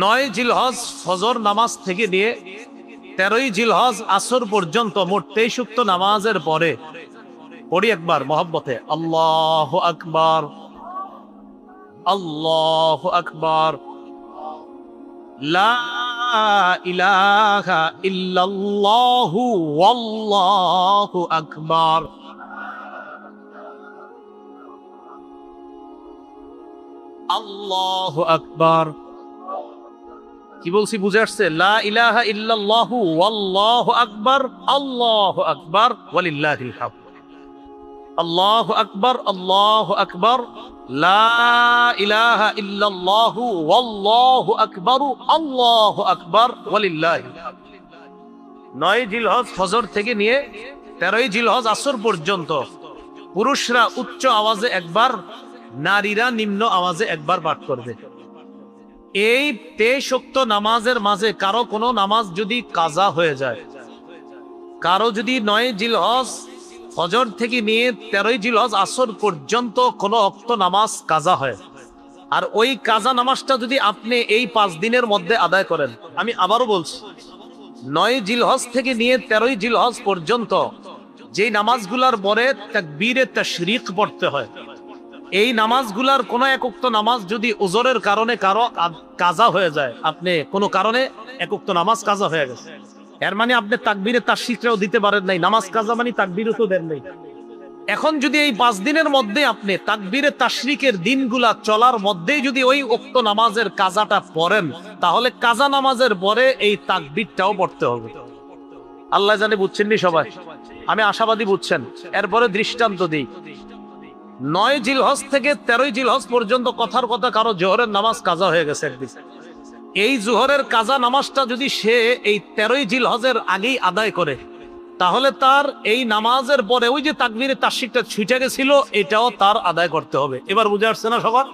9 জিলহজ ফজর নামাজ থেকে নিয়ে 13ই জিলহজ আসর পর্যন্ত মোট 23 উক্ত নামাজের পরে পড়ি একবার মহব্বতে আল্লাহু আকবার, আল্লাহু আকবার, লা ইলাহা ইল্লাল্লাহু ওয়াল্লাহু আকবার। আল্লাহু আকবার। কি বলছি বুঝে আসছে? লা ইলাহা ইল্লাল্লাহু ওয়াল্লাহু আকবার, আল্লাহু আকবার ওয়ালিল্লাহিল হামদ। আল্লাহু আকবার, আল্লাহু আকবার, লা ইলাহা ইল্লাল্লাহু ওয়াল্লাহু আকবার, আল্লাহু আকবার ওয়ালিল্লাহিল হামদ। 9 জিলহজ ফজর থেকে নিয়ে 13ই জিলহজ আসর পর্যন্ত পুরুষরা উচ্চ আওয়াজে একবার, নারীরা নিম্ন আওয়াজে একবার পাঠ করবে। এই 23 উক্ত নামাজের মাঝে কারো কোনো নামাজ যদি কাজা হয়ে যায়, কারো যদি 9 জিলহজ ফজর থেকে নিয়ে 13ই জিলহজ আসর পর্যন্ত কোনো ওক্ত নামাজ কাজা হয়, আর ওই কাজা নামাজটা যদি আপনি এই 5 দিনের মধ্যে আদায় করেন, আমি আবারও বলছি 9 জিলহজ থেকে নিয়ে 13ই জিলহজ পর্যন্ত যেই নামাজগুলার পরে তাকবীরে তাশরিক পড়তে হয়, এই নামাজগুলার কোন এক উক্ত নামাজ যদি উজরের কারণে কারো কাজা হয়ে যায়, আপনি কোনো কারণে এক উক্ত নামাজ কাজা হয়ে গেছে, এর মানে আপনি তাকবীরে তাশরিকও দিতে পারেন নাই, নামাজ কাজা মানে তাকবীরও তো দেন নাই। এখন যদি এই 5 দিনের মধ্যে আপনি তাকবীরে তাশরিকের দিনগুলা চলার মধ্যেই যদি ওই উক্ত নামাজের কাজাটা পড়েন, তাহলে কাজা নামাজের পরে এই তাকবীরটাও পড়তে হবে। আল্লাহ জানে বুঝছেন নি সবাই? আমি আশাবাদী বুঝছেন। এরপরে দৃষ্টান্ত দিই। 9 জিলহজ থেকে 13ই জিলহজ পর্যন্ত কথার কথা কারো জোহরের নামাজ কাজা হয়ে গেছে একদিন, এই জোহরের কাজা নামাজটা যদি সে এই 13ই জিলহজের আগেই আদায় করে, তাহলে তার এই নামাজের পরে ওই যে তাকবীরে তাশরিকটা ছুটে গেছিল, এটাও তার আদায় করতে হবে। এবার বুঝে আসছে না সবার?